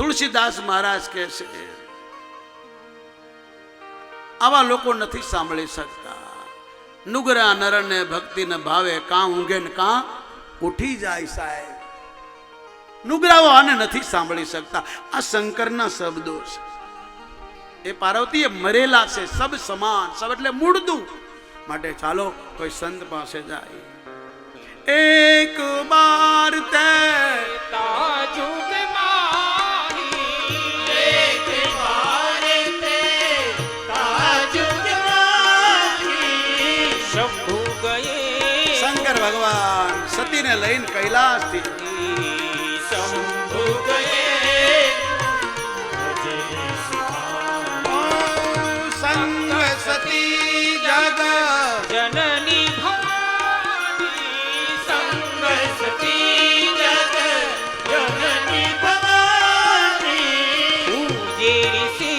तुलसीदास महाराज કહે છે આવા લોકો નથી સાંભળી શકતા. નુગરા નરને ભક્તિ ન ભાવે કાં ઊંઘે ને કાં ઉઠી જાય સાહેબ. નુગરાઓ આને નથી સાંભળી શકતા. આ શંકરના શબ્દો છે. એ પાર્વતીએ મરેલા છે સબ સમાન. સબ એટલે મૂળદું. માટે ચાલો કોઈ સંત પાસે જાય. એક બાર તે તાજુગ માહી, એક બાર તે તાજુગ માહી, શંભુ ગયે શંકર ભગવાન સતીને લઈને કૈલાસથી શંભુ ગયે સંગ સતી જગ જનની ભવાની, સંગ સતી જગ જનની ભવાની, પૂજે ઋષિ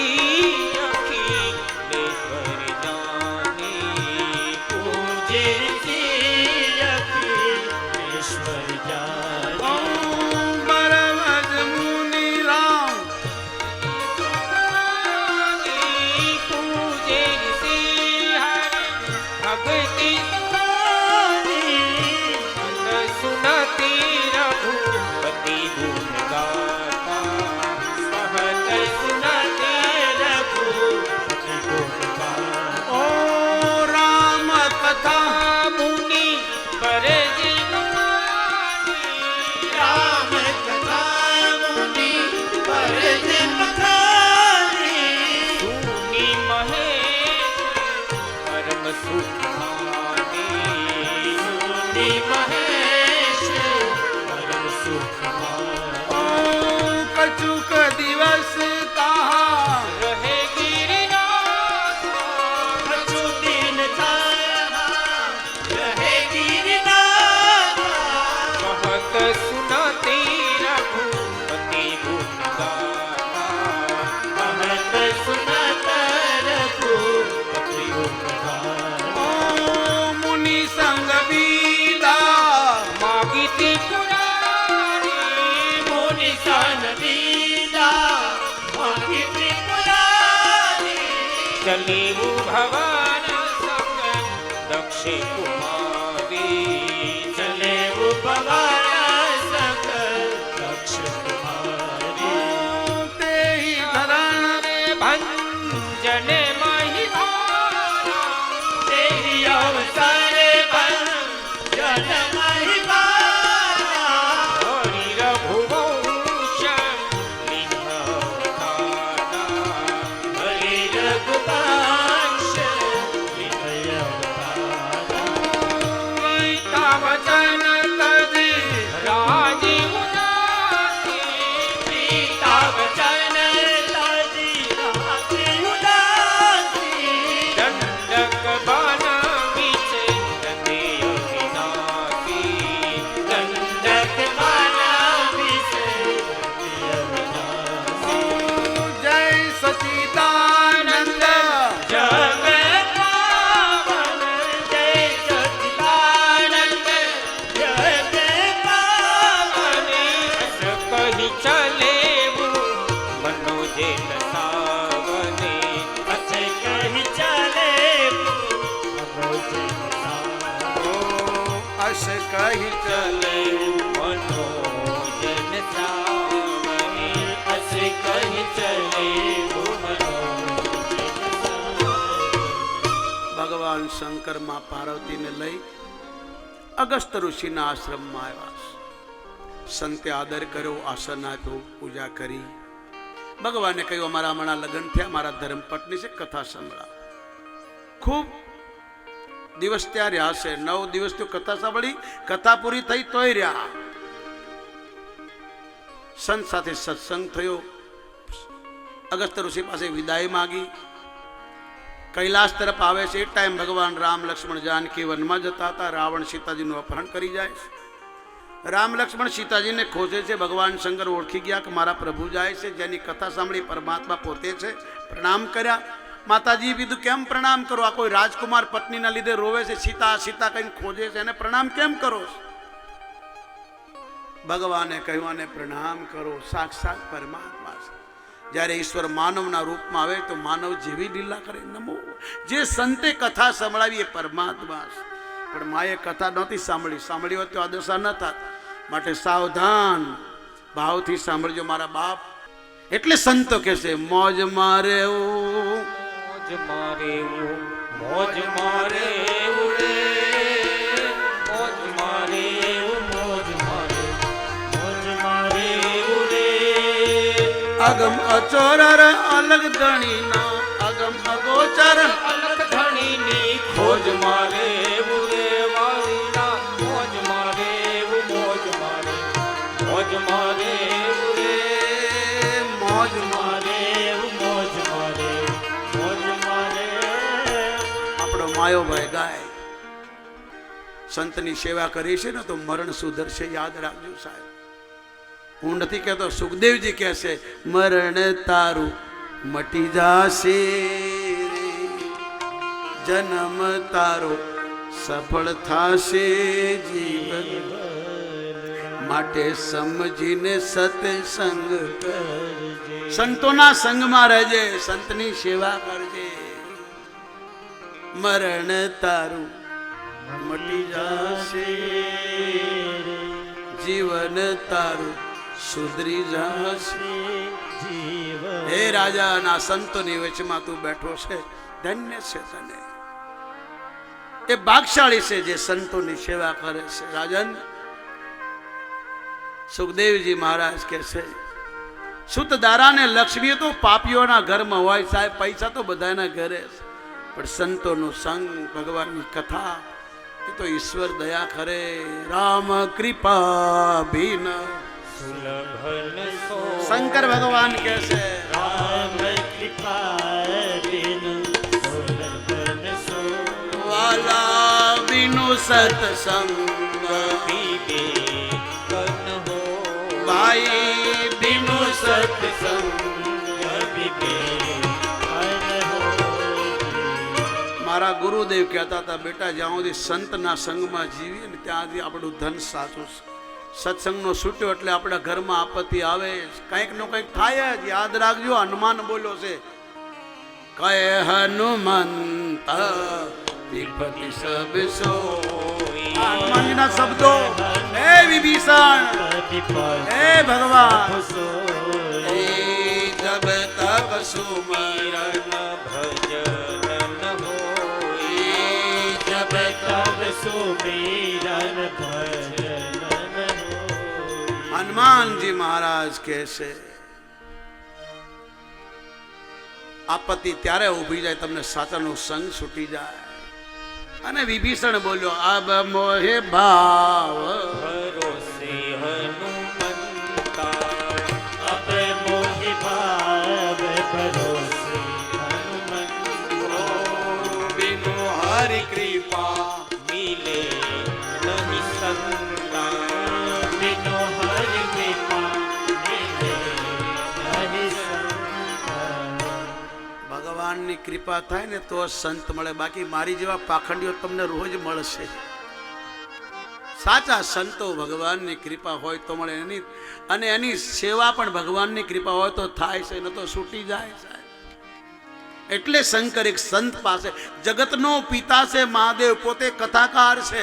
અખિલેશ્વર જાની, પૂજે ઋષિ અખિલેશ્વર જાની, બરમજ મુનિ રામ પૂજે ઋષિ ભક્તિ સુહાની, સુનતી રઘુપતિ ગુણ ગાતા, સહત સુનતી રઘુપતિ ગુણ ગાતા, ઓ રામ કથા મુનિ પરજિનવાની, રામ કથા મુનિ પરજિનવાની, સુની મહેશ પરમ સુખમાની, સુની મહેશ પરમ સુખમાની, ઓ કચુક દિવસ કહા રહે ગિરિનાથ, કछु દિન તારા રહે ગિરિનાથ, કહત સુનતી રઘુપતિ ગુણ ગાતા, કહત સુનત રઘુપતિ ગુણ ગાતા, ઓ મુનિ સંગ બીદા માગીતી પુરારી, મુનિ સન દીદા માગીતી પુરારી, ચલેવું ભવન સંગ દક્ષ કુમારી, ચલેવું ભવન સંગ દક્ષ કુમારી, તેહી ધરણ ભંજન મહિમાના, તેરી અવસર ભંજન મહિમાના, હરિ રઘુવંશ લીધવતાના, હરિ રઘુવંશ લીધવતાના, વચન તજી રાજી ઉદાસી, પિતા વચન તજી રાજી ઉદાસી, દંડક બાણ વિચે દંડે અવિનાશી, દંડક બાણ વિચે દંડે અવિનાશી, જય સચિદાનંદ જગ પાવન જય સચિદાનંદ, જગ પાવન, અસ કહી ચલેવું મનોજે લસાવને, અસ કહી ચલેવું મનોજે લસાવને, અશ કહી ચલે મનોજે લસાવને, અસ કહી ચલેવું મનોજે લસાવને. ભગવાન શંકર માં પાર્વતીને લઈ અગસ્ત ઋષિના આશ્રમમાં આવ્યા. સંતે આદર કર્યો, આસન આપ્યું, પૂજા કરી. ભગવાને કહ્યું અમારા હમણાં લગ્ન થયા, મારા ધર્મપત્ની છે, કથા સંભળા. ખૂબ દિવસ ત્યાં રહ્યા હશે. 9 દિવસ તો કથા સાંભળી. કથા પૂરી થઈ તોય રહ્યા. સંત સાથે સત્સંગ થયો. અગસ્ત ઋષિ પાસે વિદાય માગી. કૈલાસ તરફ આવે છે. એ ટાઈમ ભગવાન રામ લક્ષ્મણ જાનકી વનમાં જતા હતા. રાવણ સીતાજીનું અપહરણ કરી જાય છે. રામ લક્ષ્મણ સીતાજીને ખોજે છે. ભગવાન શંકર ઓળખી ગયા કે મારા પ્રભુ જાય છે. જેની કથા સાંભળી પરમાત્મા પોતે છે. પ્રણામ કર્યા. માતાજી કીધું કેમ પ્રણામ કરો? આ કોઈ રાજકુમાર પત્નીના લીધે રોવે છે, સીતા સીતા કહીને ખોજે છે, એને પ્રણામ કેમ કરો? ભગવાને કહ્યું આને પ્રણામ કરો, સાક્ષાત પરમાત્મા છે. જ્યારે ઈશ્વર માનવના રૂપમાં આવે તો માનવ જેવી લીલા કરે. નમો જે સંતે કથા સંભળાવી એ પરમાત્મા છે. પણ માએ કથા નહોતી સાંભળી હોત તો આ દશા ન થાત. માટે સાવધાન ભાવથી સાંભળજો મારા બાપ. એટલે સંતો કહેશે મોજ મારે મોજ મારે મોજ મારે રે મોજ મારે મોજ મારે મોજ મારે રે અગમ અચોર અલગ ધણીના અગમ અગોચર અલગ ધણીની ખોજ મારે રે વાલીના મોજ મારે મોજ મારે મોજ મારે રે મોજ મારે મોજ મારે મોજ મારે આપણો માયો ભાઈ ગાય સંતની સેવા કરી છે ને તો મરણ સુધરશે. યાદ રાખજો સાહેબ. હું નથી કહેતો, સુખદેવજી કહેશે મરણ તારું મટી જાશે રે, જન્મ તારો સફળ થાશે જીવન માટે સમજીને સત્સંગ કરજે. સંતોના સંગમાં રહેજે, સંતની સેવા કરજે. મરણ તારું મટી જાશે, જીવન તારું સુધરી જશે. હે રાજાના સંતોની વચમાં તું બેઠો છે, ધન્ય છે તને. એ ભાગશાળી છે જે સંતોની સેવા કરે છે. રાજન સુખદેવજી મહારાજ કહે છે સુતદારા ને લક્ષ્મી તો પાપીઓના ઘરમાં હોય સાહેબ, પૈસા તો બધાના ઘરે છે, પણ સંતોનો સંગ, ભગવાનની કથા એ તો ઈશ્વર દયા કરે. રામ કૃપા ભીન સુલભન સો શંકર ભગવાન કહે છે રામ કૃપા બિન સુલભન સો વાલા બીનો સત્સંગ પીબે કન હો ભાઈ બીનો સત્સંગ પીબે કન હો. મારા ગુરુદેવ કહેતા હતા બેટા જ્યાં સુધી સંતના સંગમાં જીવીએ ને ત્યાં સુધી આપણું ધન સાચું છે. સત્સંગનો છૂટ્યો એટલે આપણા ઘરમાં આપત્તિ આવે, કંઈક નો કંઈક થાય જ. યાદ રાખજો, હનુમાન બોલ્યો છે કહે હનુમંત વિપત્તિ સબ સો. હનુમાનજીના શબ્દો. હે વિભીષણ, હે ભગવાન, હે જબ તક સુમરન ભજન હોય જબ તબ સુમિરન ભજન. હનુમાનજી મહારાજ કહે છે આપત્તિ ત્યારે ઊભી જાય તમને સાચાનો સંગ છૂટી જાય. અને વિભીષણ બોલ્યો અબ મોહે ભાવ ભરોસે હનુમંતા અબ મોહિ ભાવ ભરોસે હનુમંતા બિનો હરિ કૃપા મિલે નહીં સંતા બિનો હરિ કૃપા મિલે નહીં સંતા. ભગવાનની કૃપા થાય ને તો સંત મળે, બાકી મારી જેવા પાખંડીઓ તમને રોજ મળશે. સાચા સંતો ભગવાનની કૃપા હોય તો મળે. એની અને એની સેવા પણ ભગવાનની કૃપા હોય તો થાય છે, ન તો છૂટી જાય સાહેબ. એટલે શંકર એક સંત પાસે, જગતનો પિતા છે મહાદેવ, પોતે કથાકાર છે,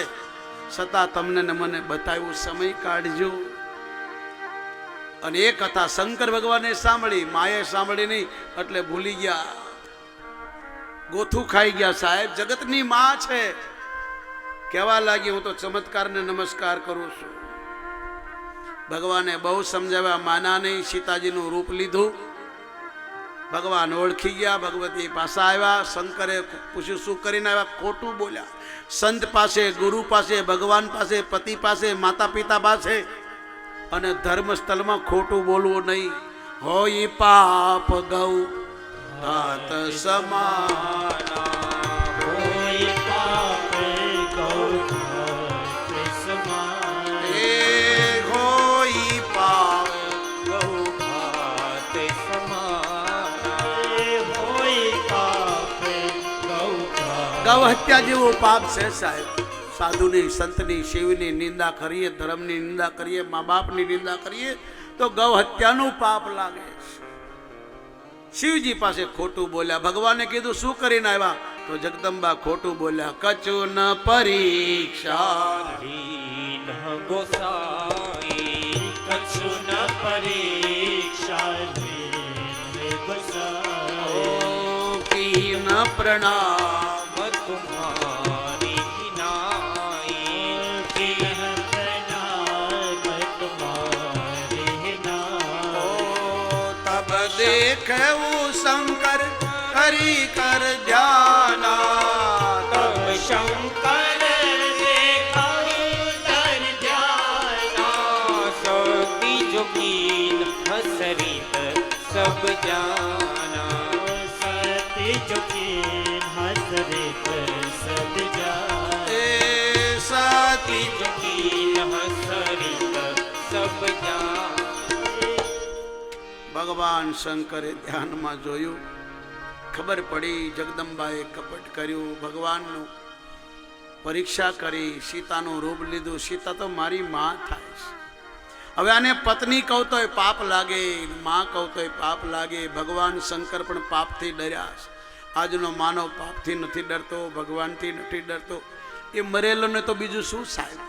છતાં તમને ને મને બતાવ્યું સમય કાઢજો. અને એ કથા શંકર ભગવાને સાંભળી, માએ સાંભળી નહીં એટલે ભૂલી ગયા, ગોથું ખાઈ ગયા સાહેબ. જગતની માં છે, કહેવા લાગી હું તો ચમત્કારને નમસ્કાર કરું છું. ભગવાને બહુ સમજાવ્યા, માના નહીં. સીતાજીનું રૂપ લીધું, ભગવાન ઓળખી ગયા, ભગવતી પાસે આવ્યા. શંકરે પૂછ્યું શું કરીને આવ્યા? ખોટું બોલ્યા. સંત પાસે, ગુરુ પાસે, ભગવાન પાસે, પતિ પાસે, માતા પિતા પાસે અને ધર્મસ્થળમાં ખોટું બોલવું નહીં. હોય પાપ ગૌ ધાત સમાના હોય પાપ ગૌ ધાત સમાન. એ હોય પાપ ગૌ ધાત સમાન. હોય પાપ ગૌ ધાત. ગૌ હત્યા જેવું પાપ છે સાહેબ. સાધુની, સંતની, શિવની નિંદા કરીએ, ધર્મની નિંદા કરીએ, મા બાપની નિંદા કરીએ તો ગૌ હત્યાનું પાપ લાગે છે. શિવજી પાસે ખોટું બોલ્યા. ભગવાને કીધું શું કરીને આવ્યા? તો જગદંબા ખોટું બોલ્યા. કચુન પરીક્ષા લીન ગોસાઈ કછું ન પરીક્ષા લીન ગોસાઈ કીન પ્રણામ तुम्हारी नाई कीन प्रणाम तुम्हारी नाई તબ દેખવું શંકર કરી કર ધ્યાના. तब शंकर देखर ध्याना सती जोगीन हसरित सब जाना सती जोगीन हसरित सब जाना એ સતી जोगीन हसरित सब जाना ભગવાન શંકરે ધ્યાનમાં જોયું. ખબર પડી જગદંબાએ કપટ કર્યું. ભગવાનનું પરીક્ષા કરી. સીતાનું રૂપ લીધું. સીતા તો મારી માં થાય છે. હવે આને પત્ની કહું તોય પાપ લાગે, માં કહું તોય પાપ લાગે. ભગવાન શંકર પણ પાપથી ડર્યા છે. આજનો માનવ પાપથી નથી ડરતો, ભગવાનથી નથી ડરતો. એ મરેલોને તો બીજું શું સાહેબ?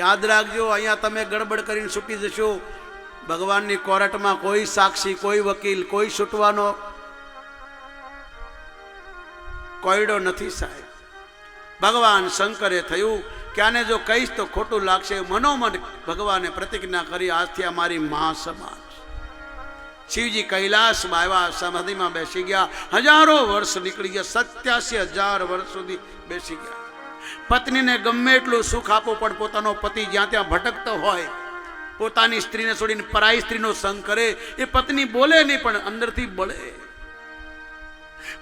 યાદ રાખજો, અહીંયા તમે ગડબડ કરીને છૂટી જશો. ભગવાનની કોર્ટમાં કોઈ સાક્ષી, કોઈ વકીલ, કોઈ છૂટવાનો કોયડો નથી સાહેબ. ભગવાન શંકરે થયું કે આને જો કહીશ તો ખોટું લાગશે. મનોમન ભગવાને પ્રતિજ્ઞા કરી, આજથી આ મારી મા સમાન. શિવજી કૈલાસમાં આવ્યા, સમાધિમાં બેસી ગયા. હજારો વર્ષ નીકળી ગયા. 87,000 વર્ષ સુધી બેસી ગયા. પત્નીને ગમે એટલું સુખ આપો પણ પોતાનો પતિ જ્યાં ત્યાં ભટકતો હોય, પોતાની સ્ત્રીને છોડીને પરાઈ સ્ત્રીનો સંગ કરે, એ પત્ની બોલે નહીં પણ અંદરથી બળે.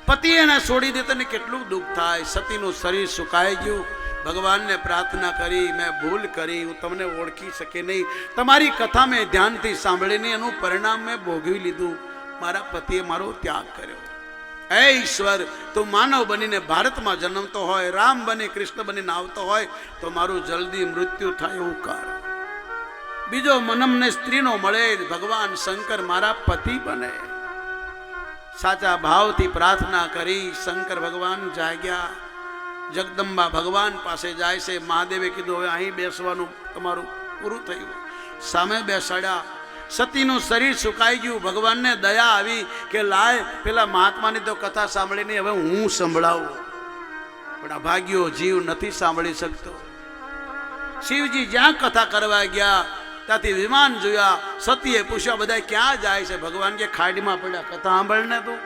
પતિ એને છોડી દે તને કેટલું દુઃખ થાય. સતીનું શરીર સુકાઈ ગયું. ભગવાનને પ્રાર્થના કરી, મેં ભૂલ કરી, હું તમને ઓળખી શકી નહીં. તમારી કથા મેં ધ્યાનથી સાંભળીને એનું પરિણામ મેં ભોગવી લીધું. મારા પતિએ મારો ત્યાગ કર્યો. હે ઈશ્વર, તું માનવ બનીને ભારતમાં જન્મતો હોય, રામ બની કૃષ્ણ બનીને આવતો હોય તો મારું જલ્દી મૃત્યુ થાય એવું કર. બીજો મનમને સ્ત્રીનો મળે, ભગવાન શંકર મારા પતિ બને. સાચા ભાવથી પ્રાર્થના કરી. શંકર ભગવાન જાગ્યા. જગદંબા ભગવાન પાસે જાય છે. મહાદેવે કીધું હવે અહીં બેસવાનું તમારું પૂરું થયું. સામે બેસાડ્યા. સતીનું શરીર સુકાઈ ગયું. ભગવાનને દયા આવી કે લાય પેલા મહાત્માની તો કથા સાંભળીને હવે હું સંભળાવું. પણ અભાગ્યો જીવ નથી સાંભળી શકતો. શિવજી જ્યાં કથા કરવા ગયા ત્યાંથી વિમાન જોયા. સતીએ પૂછ્યા બધા ક્યાં જાય છે? ભગવાન કે ખાડીમાં પડ્યા, કથા સાંભળને તું.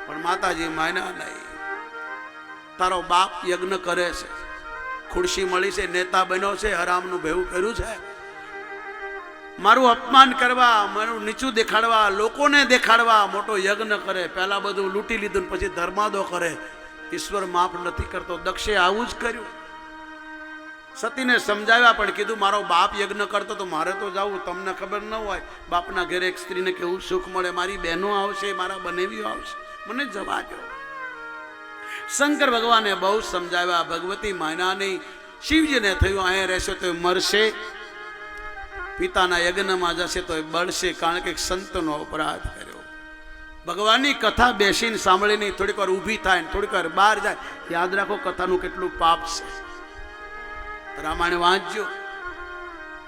પણ માતાજી માન્યા નહીં. તારો બાપ યજ્ઞ કરે છે, ખુરશી મળી છે, નેતા બન્યો છે, હરામનું ભેવું કર્યું છે. મારું અપમાન કરવા, મારું નીચું દેખાડવા, લોકોને દેખાડવા મોટો યજ્ઞ કરે. પહેલા બધું લૂંટી લીધું ને પછી ધર્માદો કરે. ઈશ્વર માફ નથી કરતો. દક્ષે આવું જ કર્યું. સતીને સમજાવ્યા પણ કીધું મારો બાપ યજ્ઞ કરતો તો મારે તો જવું. તમને ખબર ન હોય બાપના ઘરે એક સ્ત્રીને કેવું સુખ મળે. મારી બહેનો આવશે, મારા બનેવીઓ આવશે, મને જવા દો. શંકર ભગવાને બહુ સમજાવ્યા. ભગવતી માન્યા નહીં. શિવજીને થયું અહીંયા રહેશે તો મરશે, પિતાના યજ્ઞમાં જશે તો બળશે, કારણ કે સંતનો અપરાધ કર્યો. ભગવાનની કથા બેસીને સાંભળીને થોડીક વાર ઊભી થાય ને થોડીક વાર બહાર જાય. યાદ રાખો કથાનું કેટલું પાપ છે. રામાયણ વાંચજો.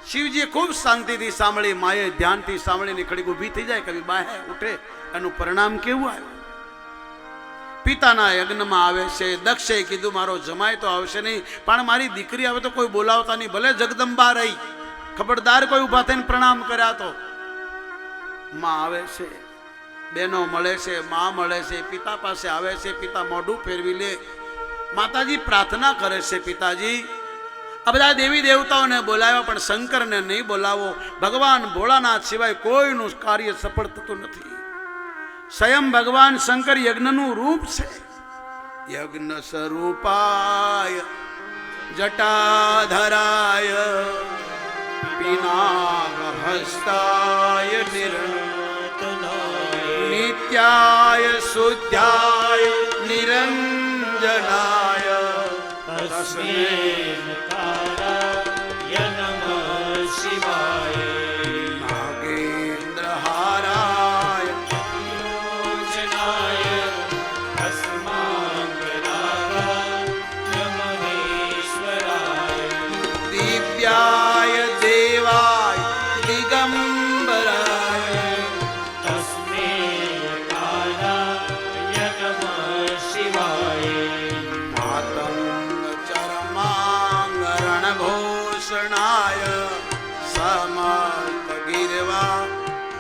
શિવજીએ ખૂબ શાંતિથી સાંભળી, માએ ધ્યાનથી સાંભળીને ઘડીક ઊભી થઈ જાય, કभी બાહે ઉઠે. એનું પરિણામ કેવું આવ્યું? પિતાના યજ્ઞમાં આવે છે. દક્ષે કીધું મારો જમાય તો આવશે નહીં, પણ મારી દીકરી આવે તો કોઈ બોલાવતા નહીં. ભલે જગદંબા રહી, ખબરદાર કોઈ ઊભા થઈને પ્રણામ કર્યા તો. માં આવે છે, બહેનો મળે છે, માં મળે છે, પિતા પાસે આવે છે. પિતા મોઢું ફેરવી લે. માતાજી પ્રાર્થના કરે છે, પિતાજી આ બધા દેવી દેવતાઓને બોલાવ્યા પણ શંકરને નહીં બોલાવો. ભગવાન ભોળાનાથ સિવાય કોઈનું કાર્ય સફળ થતું નથી. સ્વયં ભગવાન શંકર યજ્ઞનું રૂપ છે. યજ્ઞ સ્વરૂપાય જટાધરાય પિનાક હસ્તાય નિત્યાય શુદ્ધાય નિરંજનાય તસ્મૈ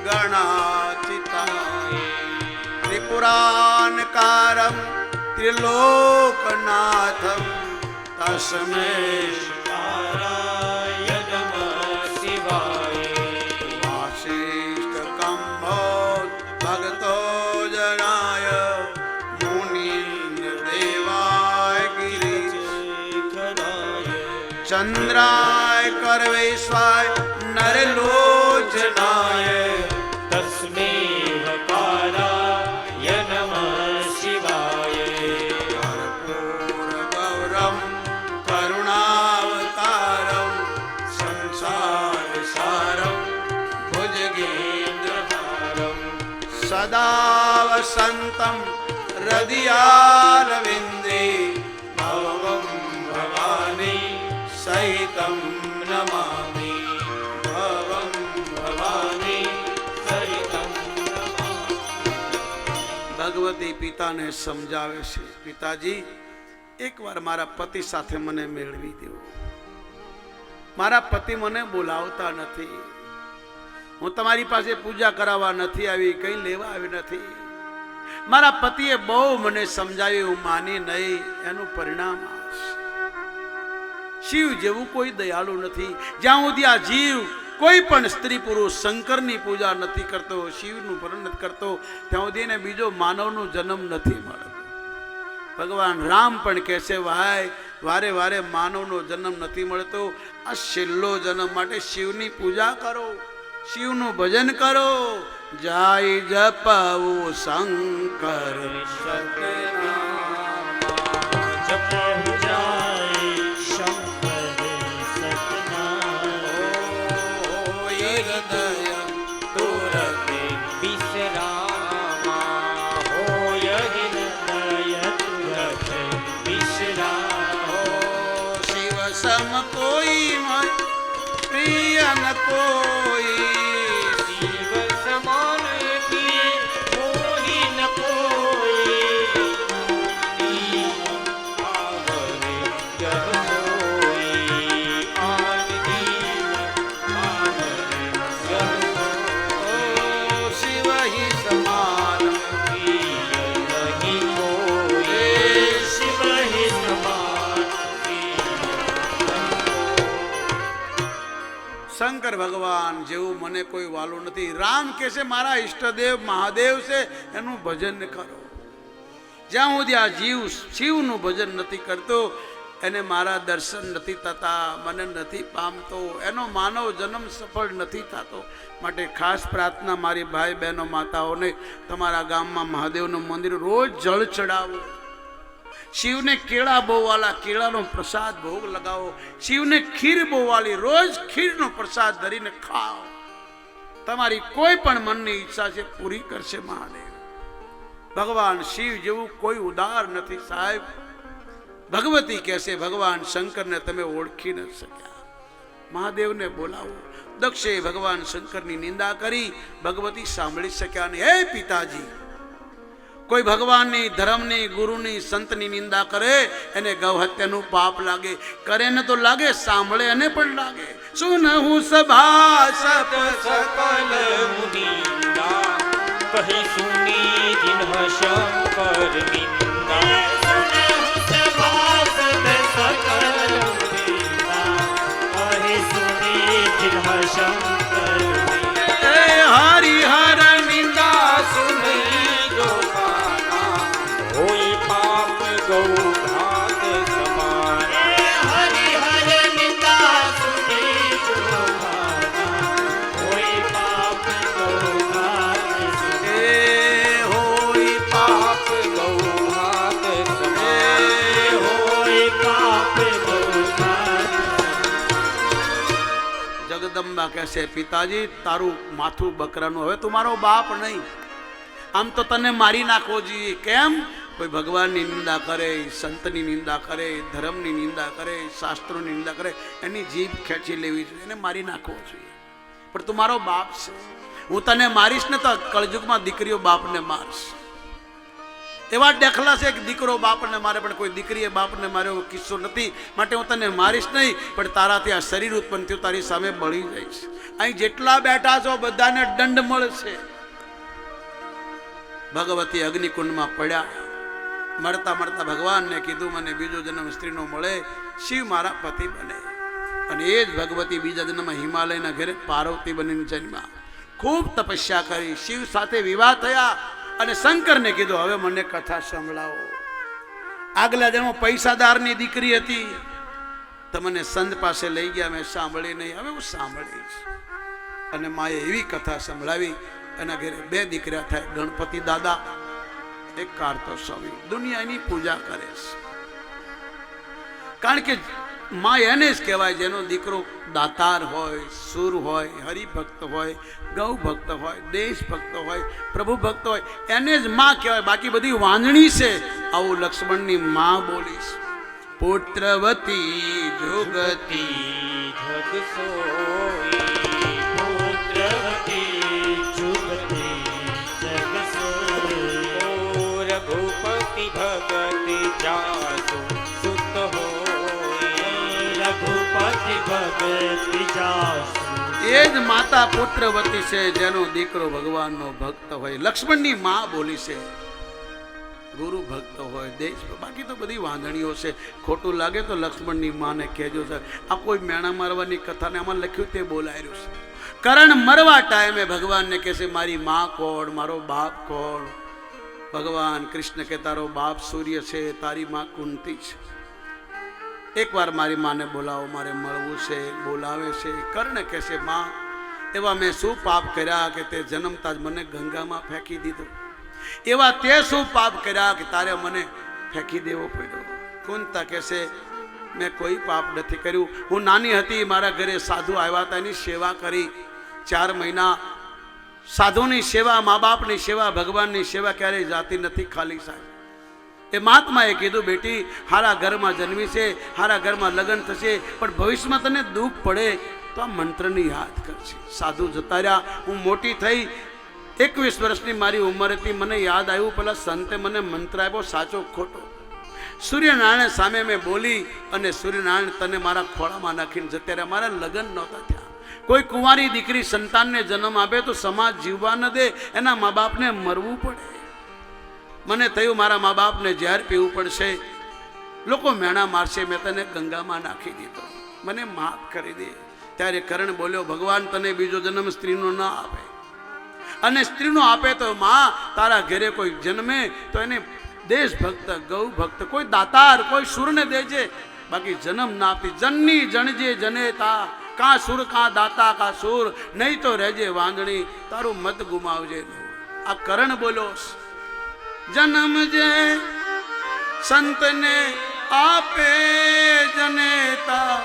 ગણાચિતાય ત્રિપુરાનકારમ ત્રિલોકનાથમ તસ્મે નારાય નમઃ શિવાય વાસિષ્ઠ કંભોજ ભગતો જનાય મુનિ દેવાય ગિરીશ ચંદ્રાય કરવેશ્વાય નરલોચનાય તસ્મે હકારાય નમઃ શિવાય કર્પૂર ગૌરમ કરુણાવતારમ સંસાર સારમ ભુજગેન્દ્રહારમ સદા વસંતમ હૃદયારવિંદે ભવમ ભવાની સહિતમ નમામિ ભવમ ભવાની સહિતમ નમામિ. ભગવતી પિતાને સમજાવે છે, પિતાજી એકવાર મારા પતિ સાથે મને મેળવી દો. મારા પતિ મને બોલાવતા નથી. હું તમારી પાસે પૂજા કરાવવા નથી આવી, કંઈ લેવા આવી નથી. મારા પતિએ બહુ મને સમજાવ્યું, હું માની નહીં. એનું પરિણામ શિવ જેવું કોઈ દયાળુ નથી. જ્યાં સુધી આ જીવ કોઈ પણ સ્ત્રી પુરુષ શંકરની પૂજા નથી કરતો, શિવનું વર્ણન નથી કરતો, ત્યાં સુધી એને બીજો માનવનો જન્મ નથી મળતો. ભગવાન રામ પણ કહેશે, ભાઈ વારે વારે માનવનો જન્મ નથી મળતો. આ છેલ્લો જન્મ માટે શિવની પૂજા કરો, શિવનું ભજન કરો. જાય જપવું શંકર સતનામ. જપવું જાય શંકર સતનામ. હૃદય તુરતે વિશ્રામા હોય હૃદય તુરત વિશ્રામ. શિવ સમ કોઈ મય પ્રિય ન કોઈ. શિવ સમાન પ્રિય કોઈ ન કોઈ. આવરે જહ કોઈ આન દીન આવરે જહ કોઈ. શિવ હિ સમાન પ્રિય નહીં કોઈ. શિવ હી સમાન પ્રિય શંકર ભગવાન જેવું મને કોઈ વાલું નથી. રામ કહે છે, મારા ઈષ્ટદેવ મહાદેવ છે, એનું ભજન કરો. જ્યાં સુધી આ જીવ શિવનું ભજન નથી કરતો, એને મારા દર્શન નથી થતા, મને નથી પામતો, એનો માનવ જન્મ સફળ નથી થતો. માટે ખાસ પ્રાર્થના મારી ભાઈ બહેનો માતાઓને, તમારા ગામમાં મહાદેવનું મંદિર રોજ જળ ચડાવો. શિવને કેળા બોવાલા કેળાનો પ્રસાદ ભોગ લગાવો. શિવને ખીર બોવાલી રોજ ખીરનો પ્રસાદ ધરીને ખાઓ. તમારી કોઈ પણ મનની ઈચ્છા છે પૂરી કરશે મહાદેવ. ભગવાન શિવ જેવું કોઈ ઉદાર નથી સાહેબ. ભગવતી કહેશે, ભગવાન શંકરને તમે ઓળખી ન શક્યા, મહાદેવને બોલાવો. દક્ષે ભગવાન શંકરની નિંદા કરી, ભગવતી સાંભળી શક્યા નહીં. હે પિતાજી, કોઈ ભગવાનની ધર્મની ગુરુની સંતની નિંદા કરે એને ગૌ હત્યાનું પાપ લાગે. કરે ને તો લાગે, સાંભળે એને પણ લાગે. સુનહુ સભા સપ સકલ મુનિંદા કહી સુની દિન શંકર નિંદા. હરિહર નિંદા સુની જો હોય પાપ ગૌ ઘાત સમાન. હોય પાપ ગૌ ઘાત સમાન. હોય પાપ ગૌ ઘાત સમાન. હોય પાપ ગૌ ઘાત. જગદંબા કહેશે, પિતાજી તારું માથું બકરાનું, હવે તું મારો બાપ નહીં. આમ તો તને મારી નાખવો જોઈએ. કેમ? કોઈ ભગવાનની નિંદા કરે, સંતની નિંદા કરે, ધર્મની નિંદા કરે, શાસ્ત્રોની નિંદા કરે, એની જીભ ખેંચી લેવી જોઈએ, એને મારી નાખવો જોઈએ. પણ તું મારો બાપ છે, હું તને મારીશ ને તો કળયુગમાં દીકરીઓ બાપને મારશે. એવા દાખલા છે કે દીકરો બાપને મારે પણ કોઈ દીકરીએ બાપને માર્યો કિસ્સો નથી, માટે હું તને મારીશ નહીં, પણ તારાથી આ શરીર ઉત્પન્ન થયું તારી સામે બળી જઈશ. અહીં જેટલા બેઠા છો બધાને દંડ મળશે. ભગવતી અગ્નિકુંડમાં પડ્યા. મરતા મરતા ભગવાનને કીધું મને બીજો જન્મ સ્ત્રીનો મળે, શિવ મારા પતિ બને. અને એ જ ભગવતી બીજા જન્મમાં હિમાલયના ઘરે પાર્વતી બનીને જન્મ્યા. ખૂબ તપસ્યા કરી, શિવ સાથે વિવાહ થયા અને શંકરને કીધું હવે મને કથા સંભળાવો. આગલા જન્મ પૈસાદારની દીકરી હતી, તમને સંત પાસે લઈ ગયા, મેં સાંભળી નહીં, હવે હું સાંભળીશ. અને માએ એવી કથા સંભળાવી. એના ઘરે 2 દીકરા થાય, ગણપતિ દાદા, એક કાર્તો સ્વામી. દુનિયાની પૂજા કરે છે, કારણ કે માં એને જ કહેવાય જેનો દીકરો દાતાર હોય, સુર હોય, હરિભક્ત હોય, ગૌ ભક્ત હોય, દેશ ભક્ત હોય, પ્રભુ ભક્ત હોય, એને જ માં કહેવાય. બાકી બધી વાંજણી છે. આવું લક્ષ્મણની માં બોલીશ. પુત્રવતી જુગતી જગ સોઈ, પુત્રવતી જુગતી જગ સોઈ. ઓ રઘુપતિ ભગતિ જાસુ સુત હોય, રઘુપતિ ભગતિ જાસુ. એ જ માતા પુત્રવતી છે જેનો દીકરો ભગવાનનો ભક્ત હોય. લક્ષ્મણની માં બોલી છે. ગુરુ ભક્ત હોય, દેશ, બાકી તો બધી વાંધણીઓ છે. ખોટું લાગે તો લક્ષ્મણની માને કહેજો સર. આ કોઈ મેણા મારવાની કથાને આમાં લખ્યું તે બોલાયેલું છે. કરણ મરવા ટાઈમે ભગવાનને કહેશે મારી માં કોણ, મારો બાપ કોણ. ભગવાન કૃષ્ણ કે તારો બાપ સૂર્ય છે, તારી માં કુંતી છે. એકવાર મારી માને બોલાવો, મારે મળવું છે. બોલાવે છે. કર્ણ કહેશે માં એવા મેં શું પાપ કર્યા કે તે જન્મતા જ મને ગંગામાં ફેંકી દીધો? એવા તે શું પાપ કર્યા કે તારે મને ફેંકી દેવો પડ્યો? કુંતા કહેશે મેં કોઈ પાપ નથી કર્યું. હું નાની હતી, મારા ઘરે સાધુ આવ્યા હતા, એની સેવા કરી 4 મહિના. સાધુની સેવા, મા બાપની સેવા, ભગવાનની સેવા ક્યારેય જાતી નથી ખાલી સાહેબ. એ મહાત્માએ કીધું બેટી હારા ઘરમાં જન્મી છે, હારા ઘરમાં લગ્ન થશે, પણ ભવિષ્યમાં તને દુઃખ પડે તો આ મંત્રની યાદ કરશે. સાધુ જતા રહ્યા. હું મોટી થઈ, 21 વર્ષની મારી ઉંમર હતી. મને યાદ આવ્યું પેલા સંતે મને મંત્ર આપ્યો, સાચો ખોટો. સૂર્યનારાયણ સામે મેં બોલી અને સૂર્યનારાયણ તને મારા ખોળામાં નાખીને જતા રહ્યા. મારા લગ્ન નહોતા થયા. કોઈ કુંવારી દીકરી સંતાનને જન્મ આપે તો સમાજ જીવવા ન દે, એના મા બાપને મરવું પડે. મને થયું મારા મા બાપને ઝેર પીવું પડશે, લોકો મેણા મારશે, મેં તને ગંગામાં નાખી દીધો, મને માફ કરી દે. ત્યારે કર્ણ બોલ્યો ભગવાન તને બીજો જન્મ સ્ત્રીનો ન આપે, અને સ્ત્રીનો આપે તો માં તારા ઘરે કોઈ જન્મે તો એને દેશભક્ત, ગૌ ભક્ત, કોઈ દાતાર, કોઈ સુરને દેજે, બાકી જન્મ ના આપી. જનની જણજે જનેતા, કા સુર કા દાતા કા સુર, નહીં તો રહેજે વાંદણી, તારું મત ગુમાવજે. આ કર્ણ બોલ્યો જન્મ જે સંતને આપે જનેતા,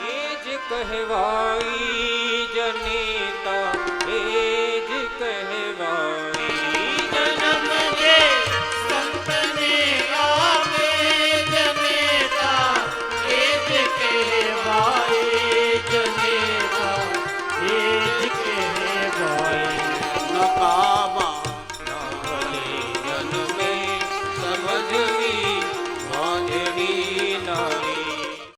એ જ કહેવાય